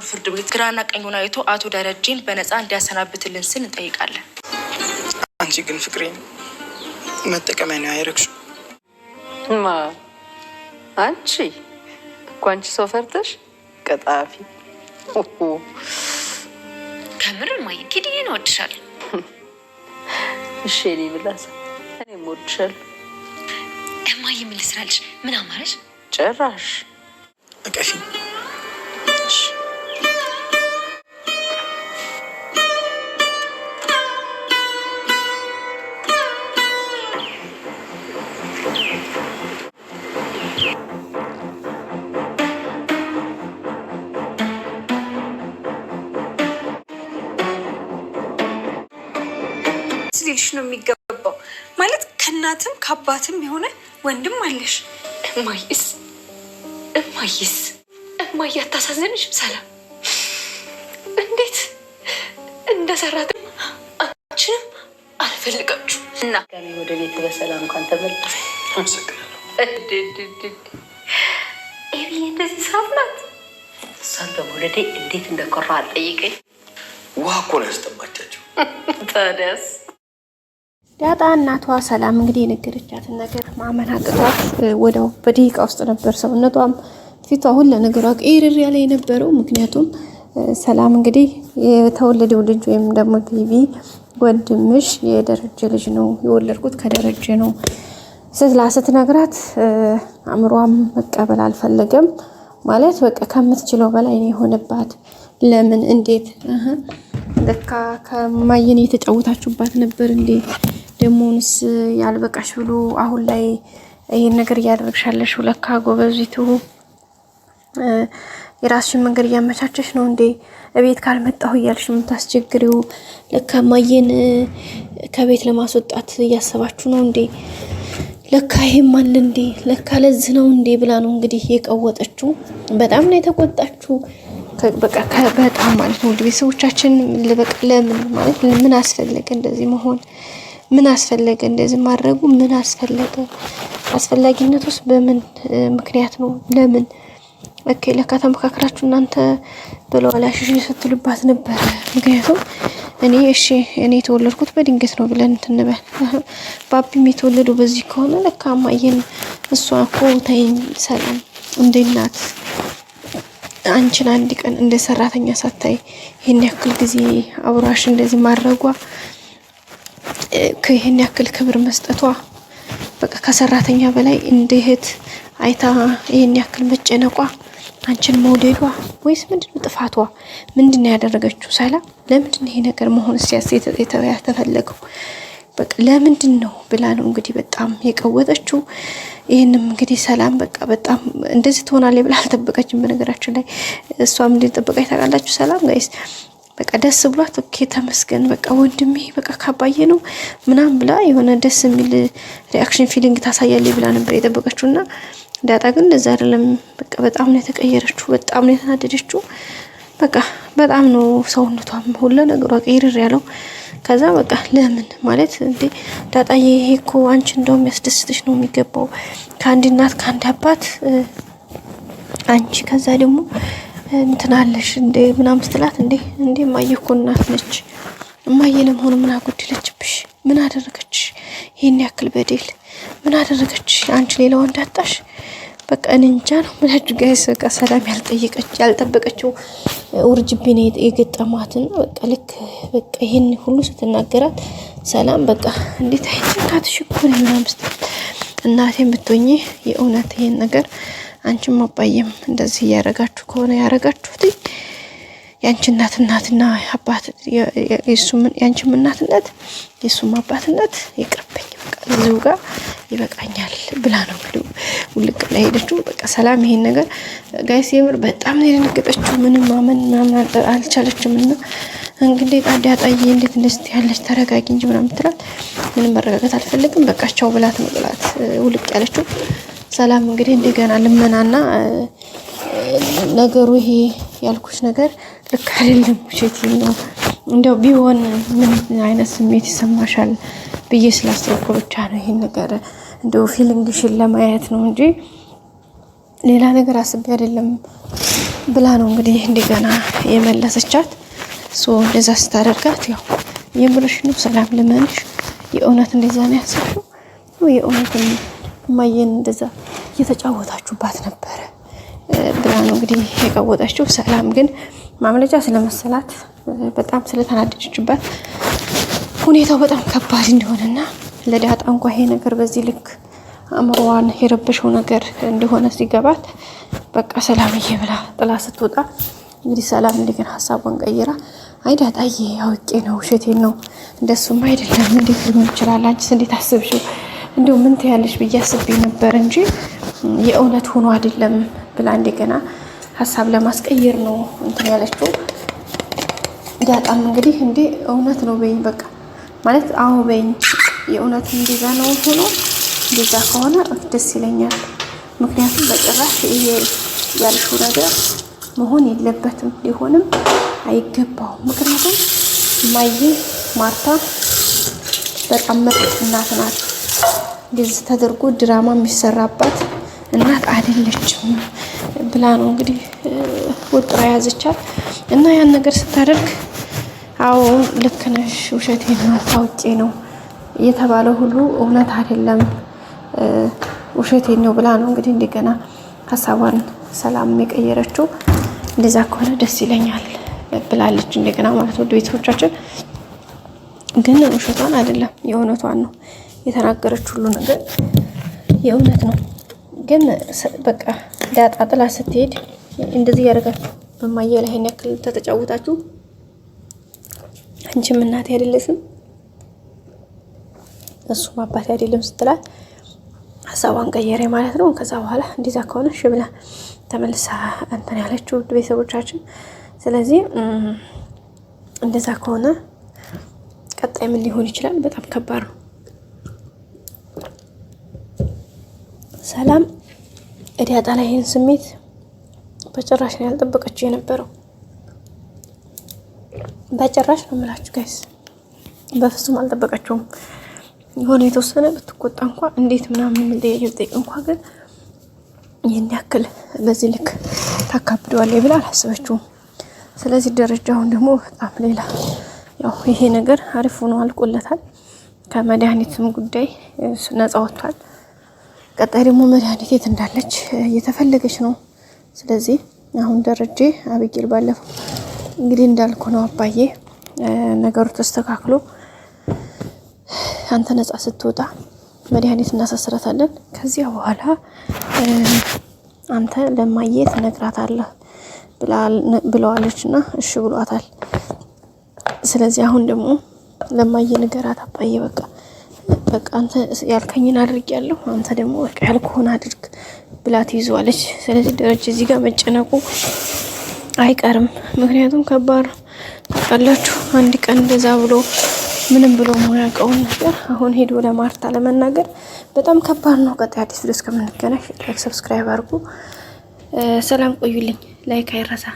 ፍርድ ቤት ግራና ቀኙን አይቶ አቶ ደረጀን በነፃ እንዲያሰናብትልን ስን እንጠይቃለን። አንቺ ግን ፍቅሬን መጠቀሚያ ነው ያደረግሽው። አንቺ እኮ አንቺ ሰው ፈርተሽ ቀጣፊ። ከምር ማይ ኪዲን ወድሻለሁ። እሺ እኔ ብላስ እኔም ወድሻለሁ። እማዬ ምን ልስራልሽ? ምን አማረሽ? ጭራሽ አቀፊ ልጅ ነው የሚገባው ማለት ከናትም ከአባትም የሆነ ወንድም አለሽ። እማዬ አታሳዝንሽም? ሰላም እንዴት እንደሰራት አንቺንም አልፈልጋችሁ እና ከኔ ወደ ቤት በሰላም እንኳን ተመለስ። አመሰግናለሁ። ኤቢ እንደዚህ ሰዓት ናት። እሷን በመውለዴ እንዴት እንደኮራ አልጠይቀኝ። ውሃ እኮ ነው ያስጠማቻቸው። ታዲያስ ዳጣ እናቷ ሰላም እንግዲህ የነገረቻትን ነገር ማመን አቅቷት ወዲያው በደቂቃ ውስጥ ነበር ሰውነቷም ፊቷ ሁሉ ነገሯ ቀይርር ያለ የነበረው። ምክንያቱም ሰላም እንግዲህ የተወለደው ልጅ ወይም ደግሞ ቤቢ ወንድምሽ የደረጀ ልጅ ነው የወለድኩት ከደረጀ ነው ስትነግራት አእምሯም መቀበል አልፈለገም። ማለት በቃ ከምትችለው በላይ ነው የሆነባት። ለምን እንዴት ለካ ከማየን የተጫወታችሁባት ነበር እንዴ? ደሞንስ ያልበቃሽ ብሎ አሁን ላይ ይሄን ነገር እያደረግሻለሽ ለካ ጎበዚቱ የራስሽን መንገድ እያመቻቸሽ ነው እንዴ? እቤት ካልመጣሁ እያልሽ የምታስቸግሪው ለካ ማየን ከቤት ለማስወጣት እያሰባችሁ ነው እንዴ? ለካ ይሄም አለ እንዴ? ለካ ለዚህ ነው እንዴ ብላ ነው እንግዲህ የቀወጠችው። በጣም ነው የተቆጣችው። በቃ በጣም ማለት ነው ቤተሰቦቻችን ለምን ማለት ምን አስፈለገ እንደዚህ መሆን? ምን አስፈለገ እንደዚህ ማድረጉ? ምን አስፈለገ? አስፈላጊነቱስ በምን ምክንያት ነው? ለምን ኦኬ ለካ ተመካከራችሁ እናንተ ብለዋላሽ ስትሉባት ነበር። ምክንያቱም እኔ የተወለድኩት በድንገት ነው ብለን እንትንበል ባቢም የተወለደው በዚህ ከሆነ ለካ ማየን እሷ እኮ ተይኝ ሰላም እንደ እናት አንቺን አንድ ቀን እንደ ሰራተኛ ሳታይ ይሄን ያክል ጊዜ አብራሽ እንደዚህ ማድረጓ ከይሄን ያክል ክብር መስጠቷ በቃ ከሰራተኛ በላይ እንደ እህት አይታ ይሄን ያክል መጨነቋ አንቺን መውደዷ ወይስ ምንድነው ጥፋቷ? ምንድነው ያደረገችው? ሰላም ለምንድነው ይሄ ነገር መሆን ሲያስይት የተፈለገው? በቃ ለምንድነው ብላ ነው እንግዲህ በጣም የቀወጠችው። ይሄንም እንግዲህ ሰላም በቃ በጣም እንደዚህ ትሆናለች ብላ አልጠበቀችም። በነገራችን ላይ እሷም እንደጠበቀች ታውቃላችሁ ሰላም ጋይስ በቃ ደስ ብሏት ኦኬ ተመስገን በቃ ወንድሜ በቃ ካባዬ ነው ምናምን ብላ የሆነ ደስ የሚል ሪአክሽን ፊሊንግ ታሳያለች ብላ ነበር የጠበቀችውና ዳጣ ግን እንደዛ አይደለም። በቃ በጣም ነው የተቀየረችው። በጣም ነው የተናደደችው። በቃ በጣም ነው ሰውነቷም ሁሉ ነገሯ ቀይርር ያለው። ከዛ በቃ ለምን ማለት እንዴ ዳጣዬ ይሄ እኮ አንቺ እንደውም ያስደስትሽ ነው የሚገባው ከአንድ እናት ከአንድ አባት አንቺ ከዛ ደግሞ እንትናለሽ እንዴ ምናምን ስትላት እንዴ ማየ እኮ እናት ነች እማዬ ለመሆኑ ምን አጎደለችብሽ? ምን አደረገች? ይሄን ያክል በደል ምን አደረገች? አንቺ ሌላ ወንድ አጣሽ? በቃ እንጃ ነው ማለት ጋይስ በቃ ሰላም ያልጠበቀችው ውርጅብኝ የገጠማትን በቃ ልክ በቃ ይሄን ሁሉ ስትናገራት ሰላም በቃ እንዴት አይተካትሽ እኮ ነው ምናምን እናቴን ብትሆኚ የእውነት ይሄን ነገር አንቺም አባዬም እንደዚህ ያረጋችሁ ከሆነ ያረጋችሁት ያንቺ እናትና አባት ያንቺም እናትነት የሱም አባትነት ይቅርብኝ በቃ እዚሁ ጋር ይበቃኛል ብላ ነው ውልቅ ላይ ሄደችው። በቃ ሰላም ይሄን ነገር ጋይስ የምር በጣም ነው የደነገጠችው። ምንም ማመን አልቻለችምና እንግዲህ ዳጣዬ እንዴት እንደዚህ ያለች ተረጋጊ እንጂ ምናምን ትላት ምንም መረጋጋት አልፈልግም በቃ ቻው ብላት ነው ብላት ውልቅ ያለችው። ሰላም እንግዲህ እንደገና ልመናና ነገሩ ይሄ ያልኩሽ ነገር ልክ አይደለም ውሸት ነው እንደው ቢሆን ምን አይነት ስሜት ይሰማሻል ብዬ ስላሰብኩ ብቻ ነው ይሄን ነገር እንደው ፊሊንግሽን ለማየት ነው እንጂ ሌላ ነገር አስቤ አይደለም ብላ ነው እንግዲህ እንደገና የመለሰቻት። እንደዛ ስታደርጋት ያው የምርሽ ነው ሰላም ልመንሽ የእውነት እንደዛ ነው ያሰብሽው? የእውነት እማዬን እንደዛ እየተጫወታችሁባት ነበረ ብላ ነው እንግዲህ የቀወጠችው። ሰላም ግን ማምለጫ ስለመሰላት በጣም ስለተናደደችባት ሁኔታው በጣም ከባድ እንደሆነና ለዳጣ እንኳ ይሄ ነገር በዚህ ልክ አእምሮዋን የረበሸው ነገር እንደሆነ ሲገባት በቃ ሰላምዬ ብላ ጥላ ስትወጣ እንግዲህ ሰላም እንደገና ሀሳቧን ቀይራ አይ ዳጣዬ አውቄ ነው ውሸቴን ነው እንደሱም አይደለም እንዴት ሊሆን ይችላል አንቺስ እንዴት አስብሽው እንደው ምን ትያለሽ ብዬ አስቤ ነበር እንጂ የእውነት ሆኖ አይደለም ብላ እንደገና ሀሳብ ለማስቀየር ነው እንትን ያለችው። ዳጣም እንግዲህ እንዴ እውነት ነው በይኝ በቃ ማለት አዎ በይኝ የእውነት እንደዛ ነው ሆኖ እንደዛ ከሆነ ደስ ይለኛል። ምክንያቱም በጭራሽ ይሄ ያልሽው ነገር መሆን የለበትም ሊሆንም አይገባውም። ምክንያቱም እማዬ ማርታ በጣም ምርጥ እናት ናት። እንደዚህ ተደርጎ ድራማ የሚሰራባት እናት አይደለችም ብላ ነው እንግዲህ ወጥራ ያዘቻት እና ያን ነገር ስታደርግ አዎ ልክ ነሽ ውሸቴን ነው አውቄ ነው የተባለው ሁሉ እውነት አይደለም ውሸቴን ነው ብላ ነው እንግዲህ እንደገና ሀሳቧን ሰላም የቀየረችው። እንደዛ ከሆነ ደስ ይለኛል ብላለች እንደገና ማለት ነው። ቤተሰቦቻችን ግን ውሸቷን አይደለም የእውነቷን ነው የተናገረች ሁሉ ነገር የእውነት ነው። ግን በቃ ዳጣ ጥላ ስትሄድ እንደዚህ ያደርጋችሁ በማየ ላይ ይሄን ያክል ተተጫወታችሁ አንቺም እናቴ አይደለሽም እሱም አባቴ አይደለም ስትላት ሀሳቧን ቀየረ ማለት ነው። ከዛ በኋላ እንደዛ ከሆነ እሺ ብላ ተመልሳ እንትን ያለችው ቤተሰቦቻችን። ስለዚህ እንደዛ ከሆነ ቀጣይ ምን ሊሆን ይችላል? በጣም ከባድ ነው። ሰላም ዳጣ ላይ ይህን ስሜት በጭራሽ ነው ያልጠበቀችው የነበረው። በጭራሽ ነው የምላችሁ ጋይስ፣ በፍጹም አልጠበቀችውም። የሆነ የተወሰነ ብትቆጣ እንኳ እንዴት ምናምን የሚል ጥያቄ ብጠይቅ እንኳ ግን ይህን ያክል በዚህ ልክ ታካብደዋለች ብላ አላሰበችውም። ስለዚህ ደረጃውን ደግሞ በጣም ሌላ ያው ይሄ ነገር አሪፍ ሆኖ አልቆለታል። ከመድኃኒትም ጉዳይ ነፃ ወጥቷል። ቀጣይ ደግሞ መድኃኒት የት እንዳለች እየተፈለገች ነው። ስለዚህ አሁን ደረጀ አብጌል ባለፈው እንግዲህ እንዳልኩ ነው አባዬ ነገሩ ተስተካክሎ አንተ ነፃ ስትወጣ መድኃኒት እናሳስራታለን። ከዚያ በኋላ አንተ ለማየ ትነግራታለህ ብለዋለችና እሺ ብሏታል። ስለዚህ አሁን ደግሞ ለማየ ንገራት አባዬ በቃ አንተ ያልከኝን አድርጊያለሁ አንተ ደግሞ በቃ ያልኩህን አድርግ ብላ ትይዘዋለች። ስለዚህ ደረጃ እዚህ ጋር መጨነቁ አይቀርም። ምክንያቱም ከባድ ታውቃላችሁ፣ አንድ ቀን እንደዛ ብሎ ምንም ብሎ የማያውቀውን ነገር አሁን ሄዶ ለማርታ ለመናገር በጣም ከባድ ነው። ቀጣይ አዲስ ቪዲዮ እስከምንገናኝ ላይክ፣ ሰብስክራይብ አድርጉ። ሰላም ቆዩልኝ። ላይክ አይረሳ።